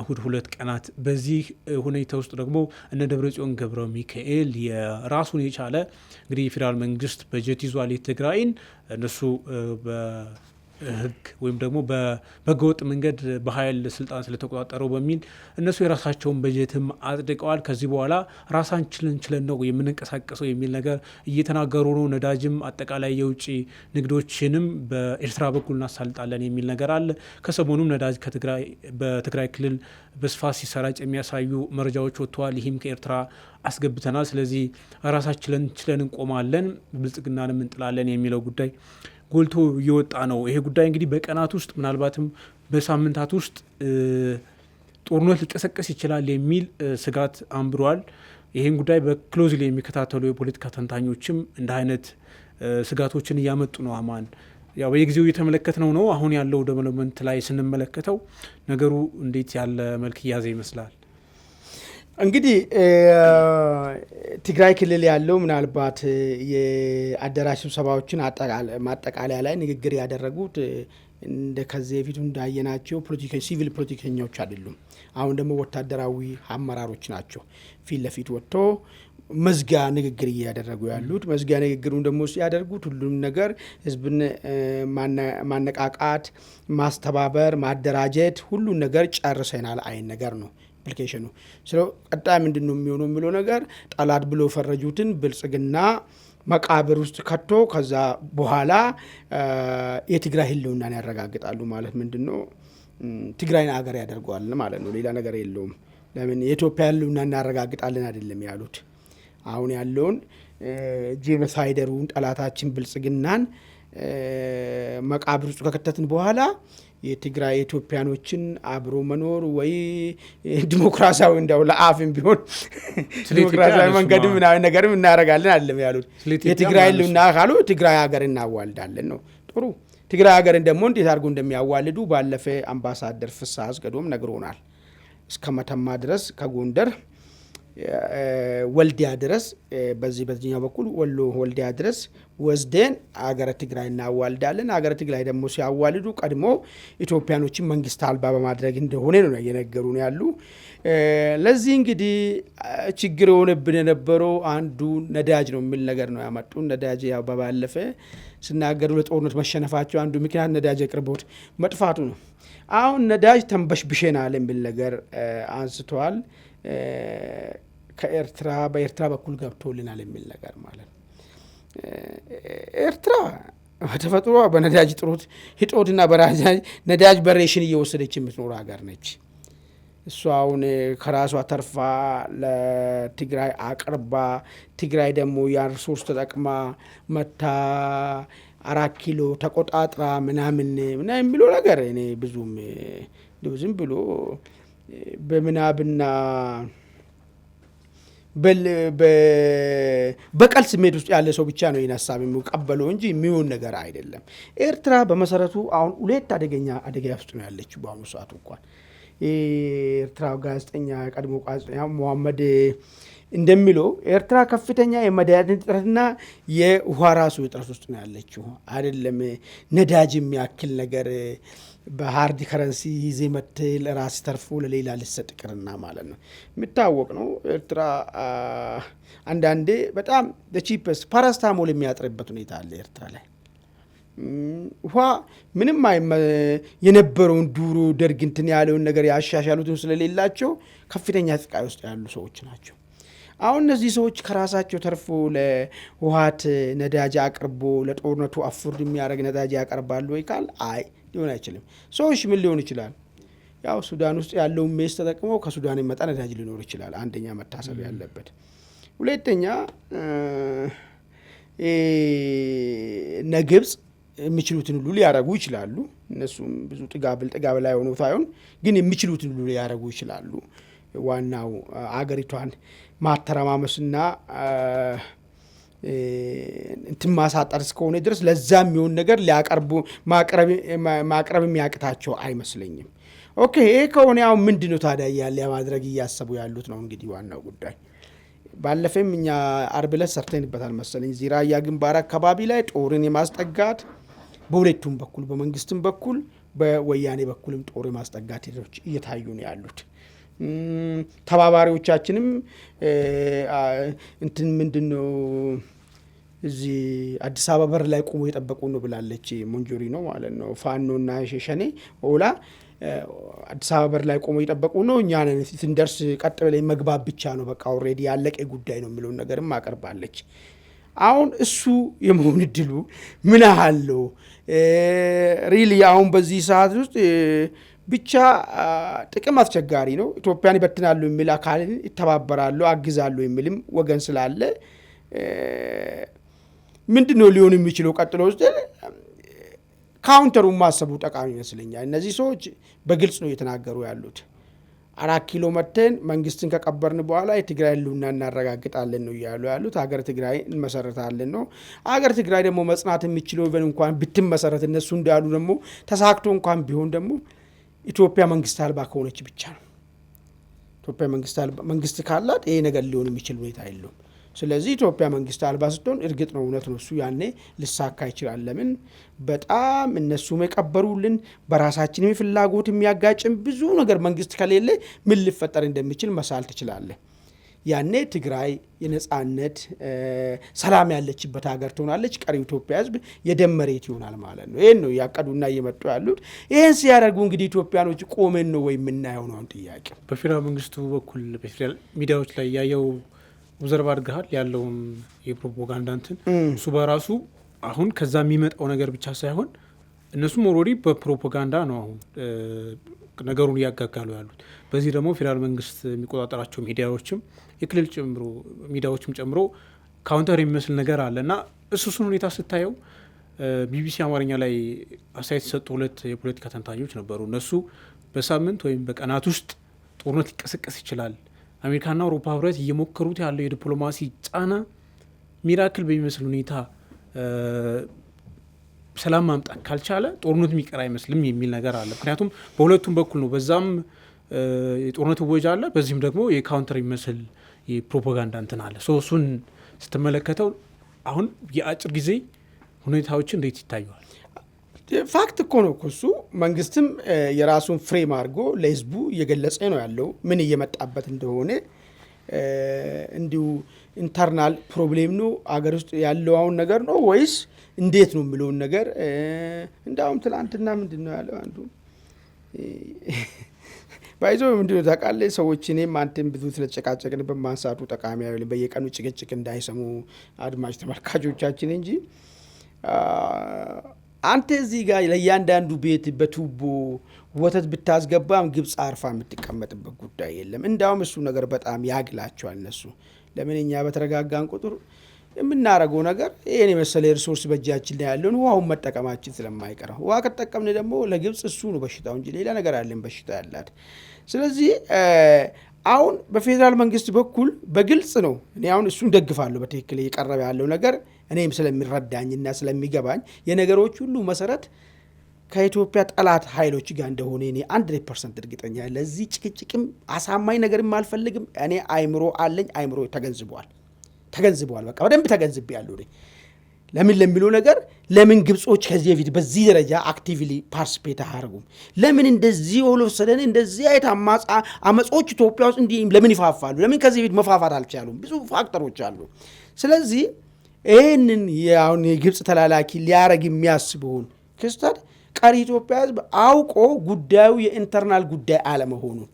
እሁድ 2 ቀናት። በዚህ ሁኔታ ውስጥ ደግሞ እነ ደብረጽዮን ገብረ ሚካኤል የራሱን የቻለ እንግዲህ የፌዴራል መንግስት በጀት ይዟል የትግራይን እነሱ ህግ ወይም ደግሞ በህገወጥ መንገድ በኃይል ስልጣን ስለተቆጣጠረው በሚል እነሱ የራሳቸውን በጀትም አጽድቀዋል። ከዚህ በኋላ ራሳችንን ችለን ነው የምንንቀሳቀሰው የሚል ነገር እየተናገሩ ነው። ነዳጅም አጠቃላይ የውጭ ንግዶችንም በኤርትራ በኩል እናሳልጣለን የሚል ነገር አለ። ከሰሞኑም ነዳጅ በትግራይ ክልል በስፋት ሲሰራጭ የሚያሳዩ መረጃዎች ወጥተዋል። ይህም ከኤርትራ አስገብተናል፣ ስለዚህ ራሳችንን ችለን እንቆማለን፣ ብልጽግናንም እንጥላለን የሚለው ጉዳይ ጎልቶ እየወጣ ነው። ይሄ ጉዳይ እንግዲህ በቀናት ውስጥ ምናልባትም በሳምንታት ውስጥ ጦርነት ሊቀሰቀስ ይችላል የሚል ስጋት አንብሯል። ይህን ጉዳይ በክሎዝሊ የሚከታተሉ የፖለቲካ ተንታኞችም እንደ አይነት ስጋቶችን እያመጡ ነው። አማን ያው በየጊዜው እየተመለከትነው ነው። አሁን ያለው ዴቨሎፕመንት ላይ ስንመለከተው ነገሩ እንዴት ያለ መልክ እያዘ ይመስላል? እንግዲህ ትግራይ ክልል ያለው ምናልባት የአዳራሽ ስብሰባዎችን ማጠቃለያ ላይ ንግግር ያደረጉት እንደ ከዚህ በፊቱ እንዳየናቸው ሲቪል ፖለቲከኞች አይደሉም። አሁን ደግሞ ወታደራዊ አመራሮች ናቸው ፊት ለፊት ወጥቶ መዝጊያ ንግግር እያደረጉ ያሉት። መዝጊያ ንግግሩን ደግሞ ሲያደርጉት ሁሉም ነገር ህዝብን ማነቃቃት፣ ማስተባበር፣ ማደራጀት ሁሉን ነገር ጨርሰናል አይን ነገር ነው አፕሊኬሽኑ። ቀጣይ ምንድን ነው የሚሆነው የሚለው ነገር ጠላት ብሎ ፈረጁትን ብልጽግና መቃብር ውስጥ ከቶ ከዛ በኋላ የትግራይ ህልውናን ያረጋግጣሉ ማለት ምንድን ነው ትግራይን አገር ያደርገዋል ማለት ነው። ሌላ ነገር የለውም። ለምን የኢትዮጵያ ህልውና እናረጋግጣለን አይደለም ያሉት። አሁን ያለውን ጄኖሳይደሩን ጠላታችን ብልጽግናን መቃብር ውስጥ ከከተትን በኋላ የትግራይ ኢትዮጵያኖችን አብሮ መኖር ወይ ዲሞክራሲያዊ እንደው ለአፍም ቢሆን ዲሞክራሲያዊ መንገድም ምናምን ነገርም እናደርጋለን አይደለም ያሉት። የትግራይ ህልውና ካሉ ትግራይ ሀገር እናዋልዳለን ነው። ጥሩ ትግራይ ሀገርን ደግሞ እንዴት አድርጎ እንደሚያዋልዱ ባለፈ አምባሳደር ፍስሐ አስገዶም ነግሮናል። እስከ መተማ ድረስ ከጎንደር ወልዲያ ድረስ በዚህኛው በኩል ወሎ ወልዲያ ድረስ ወስደን አገረ ትግራይ እናዋልዳለን። አገረ ትግራይ ደግሞ ሲያዋልዱ ቀድሞ ኢትዮጵያኖችን መንግስት አልባ በማድረግ እንደሆነ ነው እየነገሩን ያሉ። ለዚህ እንግዲህ ችግር የሆነብን የነበረው አንዱ ነዳጅ ነው የሚል ነገር ነው ያመጡ። ነዳጅ ያው በባለፈ ሲናገሩ ለጦርነት መሸነፋቸው አንዱ ምክንያት ነዳጅ አቅርቦት መጥፋቱ ነው። አሁን ነዳጅ ተንበሽብሸናል የሚል ነገር አንስተዋል። በኤርትራ በኩል ገብቶልናል የሚል ነገር ማለት ነው። ኤርትራ በተፈጥሮ በነዳጅ ህጦትና ነዳጅ በሬሽን እየወሰደች የምትኖር ሀገር ነች። እሷ አሁን ከራሷ ተርፋ ለትግራይ አቅርባ ትግራይ ደግሞ ያን ሪሶርስ ተጠቅማ መታ 4 ኪሎ ተቆጣጥራ ምናምን የሚለው ነገር እኔ ብዙም ዝም ብሎ በምናብና በቀል ስሜት ውስጥ ያለ ሰው ብቻ ነው ይህን ሀሳብ የሚቀበለው እንጂ የሚሆን ነገር አይደለም። ኤርትራ በመሰረቱ አሁን 2 አደጋ ውስጥ ነው ያለችው በአሁኑ ሰዓት። እንኳን የኤርትራ ጋዜጠኛ ቀድሞ ጋዜጠኛ መሐመድ እንደሚለው ኤርትራ ከፍተኛ የመድኃኒት እጥረትና የውሃ ራሱ እጥረት ውስጥ ነው ያለችው። አይደለም ነዳጅ የሚያክል ነገር በሃርድ ከረንሲ ይዜ መጥተህ ለራስ ተርፎ ለሌላ ልሰጥ ቅርና ማለት ነው። የሚታወቅ ነው ኤርትራ አንዳንዴ በጣም ቺፐስ ፓራስታሞል የሚያጥርበት ሁኔታ አለ ኤርትራ ላይ። ውሃ ምንም የነበረውን ዱሮ ደርግ እንትን ያለውን ነገር ያሻሻሉትን ስለሌላቸው ከፍተኛ ጥቃይ ውስጥ ያሉ ሰዎች ናቸው። አሁን እነዚህ ሰዎች ከራሳቸው ተርፎ ለውሃት ነዳጅ አቅርቦ ለጦርነቱ አፉርድ የሚያደርግ ነዳጅ ያቀርባሉ ወይ ካል አይ ሊሆን አይችልም። ሰዎች ምን ሊሆን ይችላል? ያው ሱዳን ውስጥ ያለውን ሜስ ተጠቅመው ከሱዳን የመጣ ነዳጅ ሊኖር ይችላል። አንደኛ መታሰብ ያለበት። ሁለተኛ ግብጽ የሚችሉትን ሁሉ ሊያረጉ ይችላሉ። እነሱም ብዙ ጥጋብ ላይ ሆኖ ሳይሆን ግን የሚችሉትን ሁሉ ሊያረጉ ይችላሉ። ዋናው አገሪቷን ማተረማመስና እንትን ማሳጠር እስከሆነ ድረስ ለዛ የሚሆን ነገር ማቅረብ የሚያቅታቸው አይመስለኝም። ኦኬ ይሄ ከሆነ ያው ምንድነው ታዲያ ያለ ማድረግ እያሰቡ ያሉት ነው እንግዲህ ዋናው ጉዳይ። ባለፈም እኛ አርብ ዕለት ሰርተንበታል መሰለኝ እዚህ ራያ ግንባር አካባቢ ላይ ጦርን የማስጠጋት በሁለቱም በኩል በመንግስትም በኩል በወያኔ በኩልም ጦር የማስጠጋት ሂደቶች እየታዩ ነው ያሉት። ተባባሪዎቻችንም እንትን ምንድነው እዚህ አዲስ አበባ በር ላይ ቆሞ የጠበቁ ነው ብላለች ሞንጆሪ ነው ማለት ነው። ፋኖና ሸኔ ኦላ አዲስ አበባ በር ላይ ቆሞ የጠበቁ ነው። እኛ ስንደርስ ቀጥ ብለን መግባት ብቻ ነው በቃ ኦልሬዲ ያለቀ ጉዳይ ነው የሚለውን ነገርም አቀርባለች። አሁን እሱ የመሆን እድሉ ምን አለው? ሪሊ አሁን በዚህ ሰዓት ውስጥ ብቻ ጥቅም አስቸጋሪ ነው። ኢትዮጵያን ይበትናሉ የሚል አካልን ይተባበራሉ አግዛሉ የሚልም ወገን ስላለ ምንድነው ሊሆን የሚችለው? ቀጥሎ ውስጥ ካውንተሩን ማሰቡ ጠቃሚ ይመስለኛል። እነዚህ ሰዎች በግልጽ ነው እየተናገሩ ያሉት። 4 ኪሎ መተን መንግስትን ከቀበርን በኋላ የትግራይ ህልውና እናረጋግጣለን ነው እያሉ ያሉት። ሀገር ትግራይ እንመሰረታለን ነው። ሀገር ትግራይ ደግሞ መጽናት የሚችለው ኢቨን እንኳን ብትመሰረት እነሱ እንዳሉ ደግሞ ተሳክቶ እንኳን ቢሆን ደግሞ ኢትዮጵያ መንግስት አልባ ከሆነች ብቻ ነው። ኢትዮጵያ መንግስት ካላት ይሄ ነገር ሊሆን የሚችል ሁኔታ የለውም። ስለዚህ ኢትዮጵያ መንግስት አልባ ስትሆን እርግጥ ነው እውነት ነው እሱ ያኔ ልሳካ ይችላል። ለምን በጣም እነሱም የቀበሩልን በራሳችን ፍላጎት የሚያጋጭም ብዙ ነገር መንግስት ከሌለ ምን ሊፈጠር እንደሚችል መሳል ትችላለህ። ያኔ ትግራይ የነጻነት ሰላም ያለችበት ሀገር ትሆናለች። ቀሪው ኢትዮጵያ ህዝብ የደም መሬት ይሆናል ማለት ነው። ይሄን ነው ያቀዱና እየመጡ ያሉት። ይሄን ሲያደርጉ እንግዲህ ኢትዮጵያኖች ቆመን ነው ወይ የምናየው ነው ጥያቄ። በፌዴራል መንግስቱ በኩል በፌዴራል ሚዲያዎች ላይ ያየው ኦብዘርቭ አድርገሃል ያለውን የፕሮፓጋንዳ እንትን እሱ በራሱ አሁን ከዛ የሚመጣው ነገር ብቻ ሳይሆን እነሱም ኦልሬዲ በፕሮፓጋንዳ ነው አሁን ነገሩን እያጋጋሉ ያሉት። በዚህ ደግሞ ፌዴራል መንግስት የሚቆጣጠራቸው ሚዲያዎችም የክልል ጨምሮ ሚዲያዎችም ጨምሮ ካውንተር የሚመስል ነገር አለ እና እሱን ሁኔታ ስታየው ቢቢሲ አማርኛ ላይ አስተያየት የሰጡ 2 የፖለቲካ ተንታኞች ነበሩ። እነሱ በሳምንት ወይም በቀናት ውስጥ ጦርነት ሊቀሰቀስ ይችላል፣ አሜሪካና አውሮፓ ህብረት እየሞከሩት ያለው የዲፕሎማሲ ጫና ሚራክል በሚመስል ሁኔታ ሰላም ማምጣት ካልቻለ ጦርነቱ የሚቀር አይመስልም የሚል ነገር አለ። ምክንያቱም በሁለቱም በኩል ነው። በዛም የጦርነት እወጃ አለ፣ በዚህም ደግሞ የካውንተር የሚመስል የፕሮፓጋንዳ እንትን አለ። እሱን ስትመለከተው አሁን የአጭር ጊዜ ሁኔታዎች እንዴት ይታዩዋል? ፋክት እኮ ነው እሱ። መንግስትም የራሱን ፍሬም አድርጎ ለህዝቡ እየገለጸ ነው ያለው ምን እየመጣበት እንደሆነ። እንዲሁ ኢንተርናል ፕሮብሌም ነው አገር ውስጥ ያለው አሁን ነገር ነው ወይስ እንዴት ነው የሚለውን ነገር እንዳውም ትላንትና ምንድን ነው ያለው አንዱ ባይዞ ምንድን ነው ታውቃለህ፣ ሰዎች እኔም አንተም ብዙ ስለጨቃጨቅን በማንሳቱ ጠቃሚ አይደለም በየቀኑ ጭቅጭቅ እንዳይሰሙ አድማጭ ተመልካቾቻችን እንጂ አንተ እዚህ ጋር ለእያንዳንዱ ቤት በቱቦ ወተት ብታስገባም ግብፅ አርፋ የምትቀመጥበት ጉዳይ የለም። እንዳውም እሱ ነገር በጣም ያግላቸዋል እነሱ። ለምን እኛ በተረጋጋን ቁጥር የምናረገው ነገር ይሄን የመሰለ ሪሶርስ በእጃችን ላይ ያለውን ውሃውን መጠቀማችን ስለማይቀረው፣ ውሃ ከተጠቀምን ደግሞ ለግብፅ እሱ ነው በሽታው እንጂ ሌላ ነገር አለን በሽታ ያላት። ስለዚህ አሁን በፌዴራል መንግስት በኩል በግልጽ ነው። እኔ አሁን እሱን ደግፋለሁ በትክክል እየቀረበ ያለው ነገር እኔም ስለሚረዳኝና ስለሚገባኝ የነገሮች ሁሉ መሰረት ከኢትዮጵያ ጠላት ኃይሎች ጋር እንደሆነ እኔ 100% እርግጠኛ ነኝ። ለዚህ ጭቅጭቅም አሳማኝ ነገርም አልፈልግም። እኔ አይምሮ አለኝ። አይምሮ ተገንዝቧል። በቃ በደንብ ተገንዝቤያለሁ። ለምን ለሚለው ነገር ለምን ግብጾች ከዚህ በፊት በዚህ ደረጃ አክቲቭሊ ፓርቲሲፔት አያደርጉም? ለምን እንደዚህ ወለሰደን እንደዚህ አይነት አመጾች ኢትዮጵያ ውስጥ እንዲህ ለምን ይፋፋሉ? ለምን ከዚህ በፊት መፋፋት አልቻሉም? ብዙ ፋክተሮች አሉ። ስለዚህ ይህንን አሁን የግብጽ ተላላኪ ሊያረግ የሚያስበውን ክስተት ቀሪ ኢትዮጵያ ህዝብ አውቆ ጉዳዩ የኢንተርናል ጉዳይ አለመሆኑን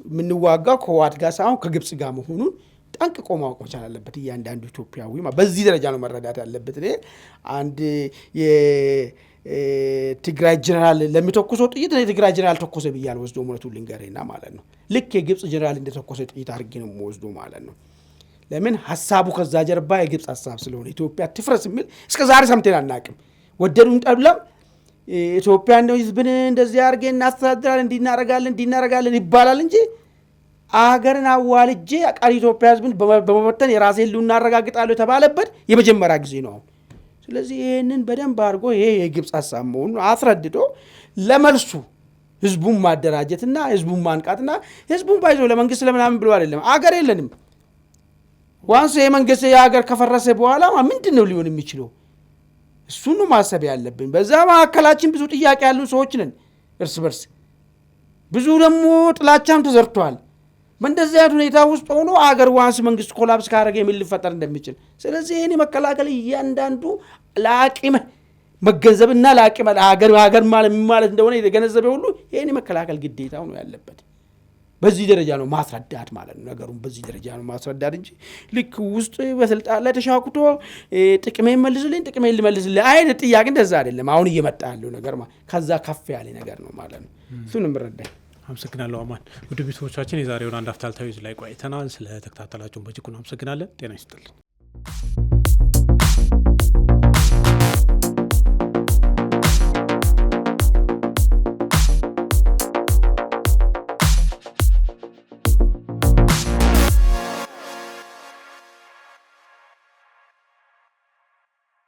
የምንዋጋው ከህወሓት ጋር ሳይሆን ከግብጽ ጋር መሆኑን ጠንቅቆ ማወቅ መቻል አለበት። እያንዳንዱ ኢትዮጵያዊ በዚህ ደረጃ ነው መረዳት ያለበት። አንድ የትግራይ ጀነራል ለሚተኩሰው ጥይት የትግራይ ጀነራል ተኮሰ ብያል ወስዶ እውነቱን ልንገርህና ማለት ነው ልክ የግብጽ ጀነራል እንደተኮሰ ጥይት አድርጌ ነው ወስዶ ማለት ነው። ለምን ሐሳቡ ከዛ ጀርባ የግብጽ ሐሳብ ስለሆነ ኢትዮጵያ ትፍረስ የሚል እስከ ዛሬ ሰምተን አናውቅም። ወደዱን ጠብለም ኢትዮጵያ ህዝብን እንደዚህ አድርጌ እናስተዳድራለን እንዲናረጋለን ይባላል እንጂ አገርን አዋልጄ ቀሪ ኢትዮጵያ ህዝብን በመበተን የራሴን ህልውና እናረጋግጣለሁ የተባለበት የመጀመሪያ ጊዜ ነው። ስለዚህ ይህንን በደንብ አድርጎ ይሄ የግብጽ ሐሳብ መሆኑን አስረድቶ ለመልሱ ህዝቡን ማደራጀትና ህዝቡን ማንቃትና ህዝቡን ባይዞ ለመንግስት ለምናምን ብሎ አይደለም። አገር የለንም ዋንስ የመንግስት የሀገር ከፈረሰ በኋላ ምንድን ነው ሊሆን የሚችለው? እሱን ነው ማሰብ ያለብን። በዛ ማዕከላችን ብዙ ጥያቄ ያሉ ሰዎች ነን እርስ በርስ ብዙ ደግሞ ጥላቻም ተዘርቷል። በእንደዚህ አይነት ሁኔታ ውስጥ ሆኖ አገር ዋንስ መንግስት ኮላፕስ ካደረገ የሚል ሊፈጠር እንደሚችል ስለዚህ ይሄን መከላከል እያንዳንዱ ለአቂም መገንዘብና ለአቂም ሀገር ማለት እንደሆነ የተገነዘበ ሁሉ ይሄን መከላከል ግዴታው ነው ያለበት። በዚህ ደረጃ ነው ማስረዳት ማለት ነው። ነገሩን በዚህ ደረጃ ነው ማስረዳት እንጂ ልክ ውስጥ በስልጣን ላይ ተሻኩቶ ጥቅሜን ልመልስልኝ አይነት ጥያቄ እንደዛ አይደለም። አሁን እየመጣ ያለው ነገር ከዛ ከፍ ያለ ነገር ነው ማለት ነው። እሱንም ረዳኝ። አመሰግናለሁ አማን። ውድ ቤተሰቦቻችን የዛሬውን አንድ አፍታ ዕለታዊ ላይ ቆይተናል። ስለ ተከታተላችሁን በእጅጉ አመሰግናለን። ጤና ይስጥልኝ።